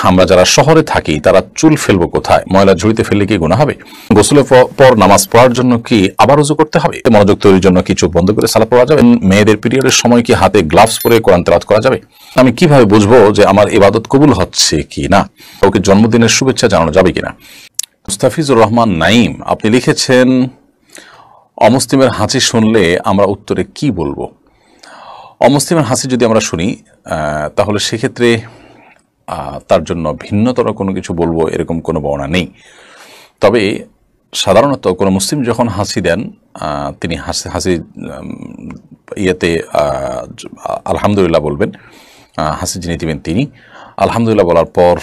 আমরা যারা শহরে থাকি তারা চুল ফেলবো কোথায়? ময়লা ঝুড়িতে ফেললে কি গুনাহ হবে? গোসলের পর নামাজ পড়ার জন্য কি আবার ওযু করতে হবে? মনোযোগ তৈরির জন্য কি চোখ বন্ধ করে সালাত পড়া যাবে? মেয়েদের পিরিয়ডের সময় কি হাতে গ্লাভস পরে কোরআন তেলাওয়াত করা যাবে? আমি কিভাবে বুঝবো যে আমার ইবাদত কবুল হচ্ছে কি না? ওকে জন্মদিনের শুভেচ্ছা জানানো যাবে কিনা? মুস্তাফিজুর রহমান নাইম আপনি লিখেছেন, অমুসলিমের হাসি শুনলে আমরা উত্তরে কি বলবো? অমুসলিমের হাসি যদি আমরা শুনি তাহলে সেক্ষেত্রে তার জন্য ভিন্নতর কোনো কিছু বলবো এরকম কোনো বর্ণনা নেই। তবে সাধারণত কোনো মুসলিম যখন হাসি দেন তিনি হাসি ইয়েতে আলহামদুলিল্লাহ বলবেন। হাসি যিনি দিবেন তিনি আলহামদুলিল্লাহ বলার পর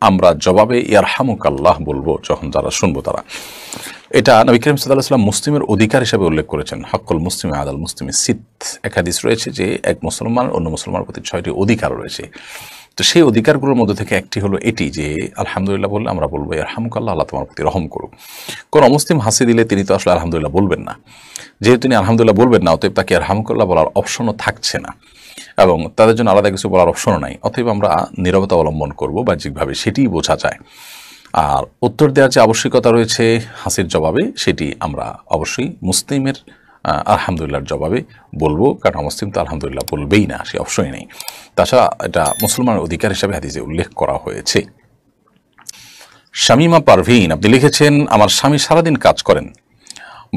আমরা জবাবে ইয়ারহামুকাল্লাহ বলবো যখন যারা শুনবো তারা। এটা নবী করিম সাল্লাল্লাহু আলাইহি ওয়াসাল্লাম মুসলিমের অধিকার হিসেবে উল্লেখ করেছেন। হক্কুল মুসলিম আদাল মুসলিম সিত, এক হাদিস রয়েছে যে এক মুসলমান অন্য মুসলমানের প্রতি 6টি অধিকার রয়েছে। তো সেই অধিকারগুলোর মধ্যে থেকে একটি হলো এটি যে আলহামদুলিল্লাহ বললে আমরা বলবো ইয়ারহামুকাল্লাহ, আল্লাহ তোমার প্রতি রহম করুক। কোন অমুসলিম হাসি দিলে তিনি তো আসলে আলহামদুলিল্লাহ বলবেন না। যেহেতু তিনি আলহামদুলিল্লাহ বলবেন না, অতএব তাকে ইয়ারহামুকাল্লাহ বলার অপশনও থাকছে না এবং তাদের জন্য আলাদা কিছু বলার অপশনও নাই। অতএব আমরা নীরবতা অবলম্বন করবো বাহ্যিকভাবে, সেটিই বোঝা যায়। আর উত্তর দেওয়ার যে আবশ্যকতা রয়েছে হাসির জবাবে, সেটি আমরা অবশ্যই মুসলিমের আলহামদুলিল্লাহর জবাবে বলবো, কারণ মুসলিম তো আলহামদুলিল্লাহ বলবেই না, সে অবশ্যই নেই। তাছাড়া এটা মুসলমানের অধিকার হিসাবে হাদিসে উল্লেখ করা হয়েছে। শামিমা পারভিন আপনি লিখেছেন, আমার স্বামী সারাদিন কাজ করেন,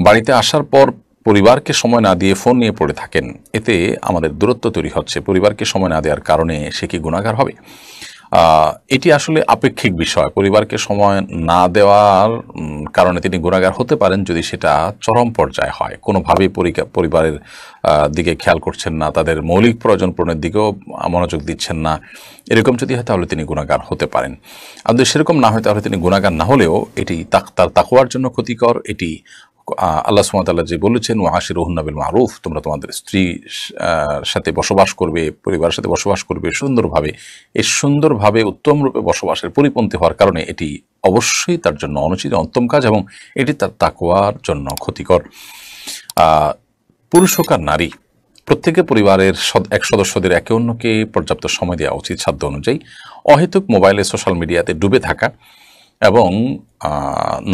বাড়িতে আসার পর পরিবারকে সময় না দিয়ে ফোন নিয়ে পড়ে থাকেন, এতে আমাদের দূরত্ব তৈরি হচ্ছে। পরিবারকে সময় না দেওয়ার কারণে সে কি গুনাহগার হবে? এটি আসলে আপেক্ষিক বিষয়। পরিবারকে সময় না দেওয়ার কারণে তিনি গুনাহগার হতে পারেন যদি সেটা চরম পর্যায়ে হয়, কোনোভাবেই পরিবারের দিকে খেয়াল করছেন না, তাদের মৌলিক প্রয়োজন পূরণের দিকেও মনোযোগ দিচ্ছেন না, এরকম যদি হয় তাহলে তিনি গুনাহগার হতে পারেন। আর যদি সেরকম না হয় তাহলে তিনি গুনাহগার না হলেও এটি তার তাকওয়ার জন্য ক্ষতিকর। এটি আল্লাহ সুবহানাহু ওয়া তাআলা যে বলেছেন ওয়াশিরুহুন্না বিল মারুফ, তোমরা তোমাদের স্ত্রীর সাথে বসবাস করবে, পরিবারের সাথে বসবাস করবে সুন্দরভাবে। এই সুন্দরভাবে উত্তম রূপে বসবাসের পরিপন্থী হওয়ার কারণে এটি অবশ্যই তার জন্য অনুচিত উত্তম কাজ এবং এটি তার তাকওয়ার জন্য ক্ষতিকর। পুরুষ হোক আর নারী, প্রত্যেকে পরিবারের এক সদস্যদের একে অন্যকে পর্যাপ্ত সময় দেওয়া উচিত সাধ্য অনুযায়ী। অহেতুক মোবাইলে সোশ্যাল মিডিয়াতে ডুবে থাকা এবং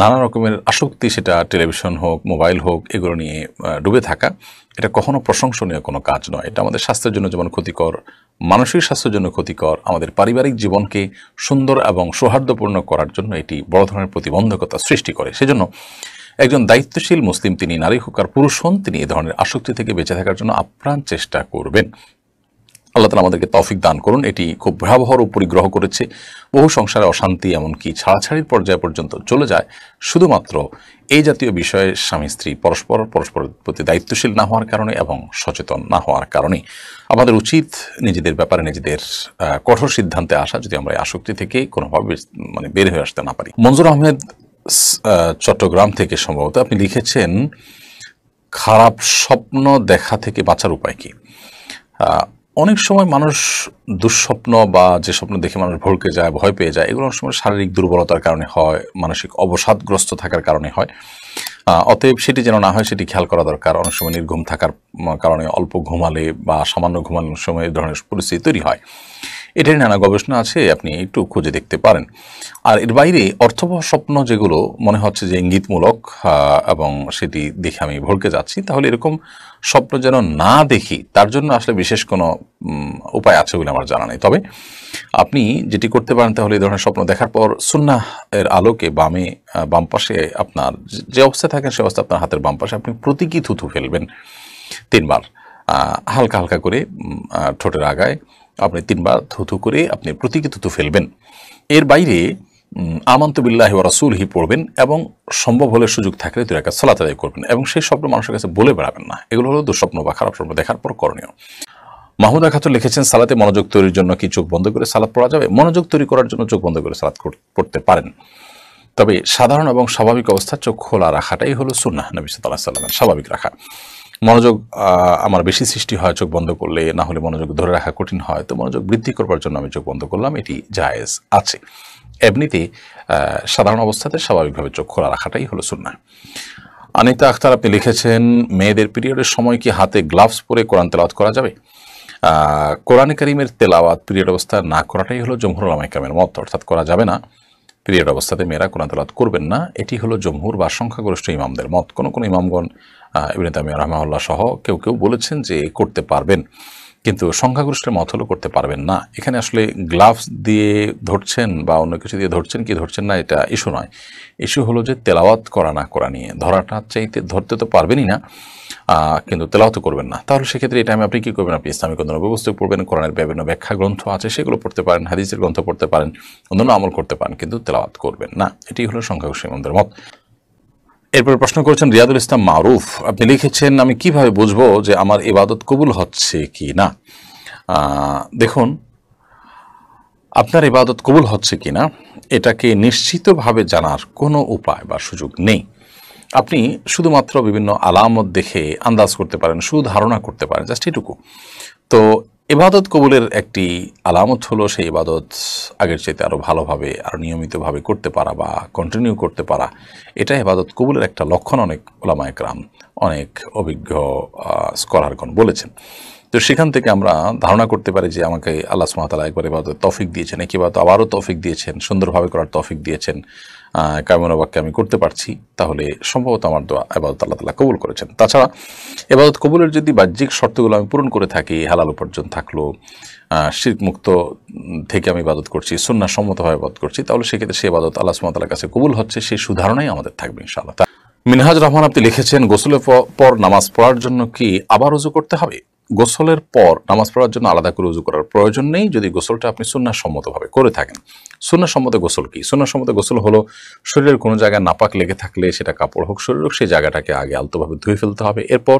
নানা রকমের আসক্তি, সেটা টেলিভিশন হোক মোবাইল হোক, এগুলো নিয়ে ডুবে থাকা, এটা কখনো প্রশংসনীয় কোনো কাজ নয়। এটা আমাদের স্বাস্থ্যের জন্য যেমন ক্ষতিকর, মানসিক স্বাস্থ্যের জন্য ক্ষতিকর, আমাদের পারিবারিক জীবনকে সুন্দর এবং সৌহার্দ্যপূর্ণ করার জন্য এটি বড় ধরনের প্রতিবন্ধকতা সৃষ্টি করে। সেজন্য একজন দায়িত্বশীল মুসলিম, তিনি নারী হোক আর পুরুষ হন, তিনি এ ধরনের আসক্তি থেকে বেঁচে থাকার জন্য আপ্রাণ চেষ্টা করবেন। আল্লাহ তাআলা আমাদেরকে তৌফিক দান করুন। এটি খুব ভয়াবহ রূপ পরিগ্রহ করেছে, বহু সংসারে অশান্তি এমনকি ছাড়াছাড়ির পর্যায় পর্যন্ত চলে যায় শুধুমাত্র এই জাতীয় বিষয়ে স্বামী স্ত্রী পরস্পরের প্রতি দায়িত্বশীল না হওয়ার কারণে এবং সচেতন না হওয়ার কারণে। আমাদের উচিত নিজেদের ব্যাপারে নিজেদের কঠোর সিদ্ধান্তে আসা, যদি আমরা এই আসক্তি থেকে কোনোভাবে বের হয়ে আসতে না পারি। মনজুর আহমেদ চট্টগ্রাম থেকে সম্ভবত আপনি লিখেছেন, খারাপ স্বপ্ন দেখা থেকে বাঁচার উপায় কি? অনেক সময় মানুষ দুঃস্বপ্ন বা যে স্বপ্ন দেখে মানুষ ভড়কে যায়, ভয় পেয়ে যায়, এগুলো অনেক সময় শারীরিক দুর্বলতার কারণে হয়, মানসিক অবসাদগ্রস্ত থাকার কারণে হয়। অতএব সেটি যেন না হয় সেটি খেয়াল করা দরকার। অনেক সময় নির্ঘুম থাকার কারণে অল্প ঘুমালে বা সামান্য ঘুমানোর সময় এই ধরনের পরিস্থিতি তৈরি হয়। এটার নানা গবেষণা আছে, আপনি একটু খুঁজে দেখতে পারেন। আর এর বাইরে অর্থবহ স্বপ্ন যেগুলো মনে হচ্ছে যে ইঙ্গিতমূলক এবং সেটি দেখে আমি ভড়কে যাচ্ছি, তাহলে এরকম স্বপ্ন যেন না দেখি, তার জন্য আসলে বিশেষ কোনো উপায় আছে বলে আমার জানা নেই। তবে আপনি যেটি করতে পারেন, তাহলে এই ধরনের স্বপ্ন দেখার পর সুন্নাহ এর আলোকে বাম পাশে আপনার যে অবস্থায় থাকেন সে অবস্থা আপনার হাতের বাম পাশে আপনি প্রতীকী থুথু ফেলবেন 3 বার, হালকা হালকা করে ঠোঁটের আগায় আপনি 3 বার থুথু করে আপনি প্রতীকী থুথু ফেলবেন। এর বাইরে আমানতু বিল্লাহি ওয়া রাসূলিহি পড়বেন এবং সম্ভব হলে সুযোগ থাকলে 2 রাকাত সালাত আদায় করবেন এবং সেই স্বপ্ন মানুষের কাছে বলে বেড়াবেন না। এগুলো হলো দুঃস্বপ্ন বা খারাপ স্বপ্ন দেখার পর করণীয়। মাহমুদা খাতুন লিখেছেন, সালাতে মনোযোগ তৈরির জন্য কি চোখ বন্ধ করে সালাত পড়া যাবে? মনোযোগ তৈরি করার জন্য চোখ বন্ধ করে সালাত পড়তে পারেন, তবে সাধারণ এবং স্বাভাবিক অবস্থা চোখ খোলা রাখাটাই হলো সুন্নাহ নবী সাল্লাল্লাহু আলাইহি ওয়াসাল্লামের, স্বাভাবিক রাখা। মনোযোগ আমার বেশি সৃষ্টি হয় চোখ বন্ধ করলে, না হলে মনোযোগ ধরে রাখা কঠিন হয়, তো মনোযোগ বৃদ্ধি করবার জন্য আমি চোখ বন্ধ করলাম, এটি জায়েজ আছে। এমনিতে সাধারণ অবস্থাতে স্বাভাবিকভাবে চোখ খোলা রাখাটাই হলো সুন্নাহ। আনিতা আখতার আপনি লিখেছেন, মেয়েদের পিরিয়ডের সময় কি হাতে গ্লাভস পরে কোরআন তেলাওয়াত করা যাবে? কোরআন কারীমের তেলাওয়াত পিরিয়ড অবস্থা না করাটাই হলো জমহুর উলামায়ে কেরামের মত, অর্থাৎ করা যাবে না, পিরিয়ড অবস্থাতে মেয়েরা কোরআন তেলাওয়াত করবেন না, এটি হলো জমহুর বা সংখ্যাগরিষ্ঠ ইমামদের মত। কোনো ইমামগণ ইবনে তাইমিয়া রাহিমাহুল্লাহ সহ কেউ কেউ বলেছেন যে করতে পারবেন, কিন্তু সংখ্যাগরিষ্ঠের মত হলো করতে পারবেন না। এখানে আসলে গ্লাভস দিয়ে ধরছেন বা অন্য কিছু দিয়ে ধরছেন কি ধরছেন না এটা ইস্যু নয়, ইস্যু হলো যে তেলাওয়াত করা না করা নিয়ে। ধরাটা চাইতে ধরতে তো পারবেনই না, কিন্তু তেলাওয়াত করবেন না। তাহলে সেক্ষেত্রে এই টাইমে আপনি কী করবেন? আপনি ইসলামিক অন্যান্য পুস্তক পড়বেন, কোরআনের বিভিন্ন ব্যাখ্যা গ্রন্থ আছে সেগুলো পড়তে পারেন, হাদিসের গ্রন্থ পড়তে পারেন, অন্যান্য আমল করতে পারেন, কিন্তু তেলাওয়াত করবেন না। এটি হলো সংখ্যাগরিষ্ঠ ইমামদের মত। এরপরে প্রশ্ন করেছেন রিয়াদুল ইসলাম মারুফ, আপনি লিখেছেন আমি কিভাবে বুঝবো যে আমার ইবাদত কবুল হচ্ছে কি না? দেখুন, আপনার ইবাদত কবুল হচ্ছে কি না এটাকে নিশ্চিতভাবে জানার কোনো উপায় বা সুযোগ নেই। আপনি শুধুমাত্র বিভিন্ন আলামত দেখে আন্দাজ করতে পারেন, সুধারণা করতে পারেন, জাস্ট এটুকু। তো ইবাদত কবুলের একটি আলামত হলো সেই ইবাদত আগের চাইতে আরও ভালোভাবে আরও নিয়মিতভাবে করতে পারা বা কন্টিনিউ করতে পারা, এটা ইবাদত কবুলের একটা লক্ষণ। অনেক উলামায়ে কেরাম, অনেক অভিজ্ঞ স্কলারগণ বলেছেন। তো সেখান থেকে আমরা ধারণা করতে পারি যে আমাকে আল্লাহ সুবহানাহু ওয়া তাআলা একবার ইবাদত তৌফিক দিয়েছেন, একবার তো আবারও তৌফিক দিয়েছেন, সুন্দরভাবে করার তৌফিক দিয়েছেন, কায়মনোবাক্যে বাক্যে আমি করতে পারছি, তাহলে সম্ভবত আমার দোয়া ইবাদত আল্লাহ তাআলা কবুল করেছেন। তাছাড়া ইবাদত কবুলের যদি বাহ্যিক শর্তগুলো আমি পূরণ করে থাকি, হালাল উপার্জন থাকলো, শিরক মুক্ত থেকে আমি ইবাদত করছি, সুন্নাহ সম্মতভাবে ইবাদত করছি, তাহলে সেক্ষেত্রে সেই ইবাদত আল্লাহ সুবহানাহু ওয়া তাআলার কাছে কবুল হচ্ছে, সেই সুধারণাই আমাদের থাকবে ইনশাআল্লাহ। মিনহাজ রহমান আপনি লিখেছেন গোসলের পর নামাজ পড়ার জন্য কি আবার ওযু করতে হবে? গোসলের পর নামাজ পড়ার জন্য আলাদা করে ওযু করার প্রয়োজন নেই, যদি গোসলটা আপনি সুন্নাহ সম্মতভাবে করে থাকেন। সুন্নাহ সম্মত গোসল কি? সুন্নাহ সম্মত গোসল হলো শরীরের কোনো জায়গায় নাপাক লেগে থাকলে, সেটা কাপড় হোক শরীর হোক, সেই জায়গাটাকে আগে আলতোভাবে ধুয়ে ফেলতে হবে। এরপর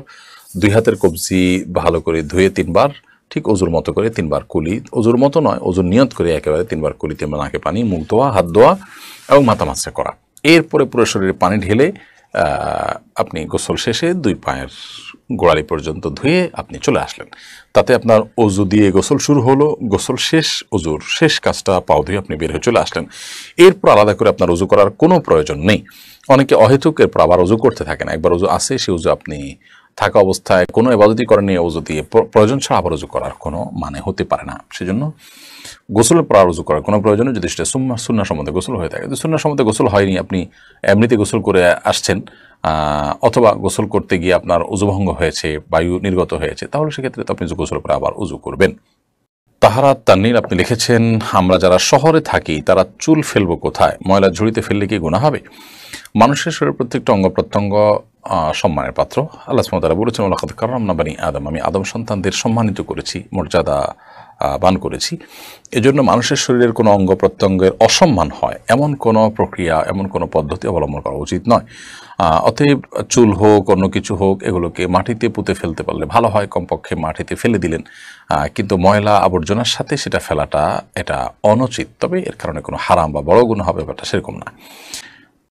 2 হাতের কবজি ভালো করে ধুয়ে 3 বার, ঠিক অজুর মতো করে 3 বার কুলি, অজুর মতো নয়, অজুর নিয়ত করে একেবারে 3 বার কুলি, 3 বার নাকে পানি, মুখ ধোয়া, হাত ধোয়া এবং মাথা মাসা করা। এরপরে পুরো শরীরে পানি ঢেলে আপনি গোসল শেষে 2 পায়ের গোড়ালি পর্যন্ত ধুয়ে আপনি চলে আসলেন। তাতে আপনার অজু দিয়ে গোসল শুরু হলো, গোসল শেষ, অজুর শেষ কাজটা পাও ধুয়ে আপনি বের হয়ে চলে আসলেন। এরপর আলাদা করে আপনার অজু করার কোনো প্রয়োজন নেই। অনেকে অহেতুক এরপর আবার অজু করতে থাকেন। একবার অজু আসে, সেই অজু আপনি থাকা অবস্থায় কোনো ইবাদতই করেন নিয়ে অজু দিয়ে প্রয়োজন ছাড়া আবার অজু করার কোনো মানে হতে পারে না। সেজন্য গোসলের পর আর ওযু করার কোনো প্রয়োজন নেই, যদি সেটা সুন্নাহ সম্বন্ধে গোসল হয়ে থাকে। যদি সুন্নাহ সম্বন্ধে গোসল হয়নি, আপনি এমনিতে গোসল করে আসছেন, অথবা গোসল করতে গিয়ে আপনার ওযুভঙ্গ হয়েছে, বায়ু নির্গত হয়েছে, তাহলে সেক্ষেত্রে তো আপনি গোসল করে আবার ওযু করবেন। তাহারাত তাননীর আপনি লিখেছেন আমরা যারা শহরে থাকি তারা চুল ফেলবো কোথায়? ময়লা ঝুড়িতে ফেললে কি গুনাহ হবে? মানুষের শরীরের প্রত্যেকটা অঙ্গ প্রত্যঙ্গ সম্মানের পাত্র। আল্লাহ সুবহানাহু ওয়া তাআলা বলেছেন ওয়ালাকাদ কাররামনা বানি আদম, আমি আদম সন্তানদের সম্মানিত করেছি, মর্যাদা বান করেছি। এজন্য মানুষের শরীরের কোনো অঙ্গ প্রত্যঙ্গের অসম্মান হয় এমন কোনো প্রক্রিয়া, এমন কোনো পদ্ধতি অবলম্বন করা উচিত নয়। অতএব চুল হোক, অন্য কিছু হোক, এগুলোকে মাটিতে পুঁতে ফেলতে পারলে ভালো হয়, কমপক্ষে মাটিতে ফেলে দিলেন। কিন্তু ময়লা আবর্জনার সাথে সেটা ফেলাটা এটা অনুচিত, তবে এর কারণে কোনো হারাম বা বড় গুনাহ হবে ব্যাপারটা সেরকম না।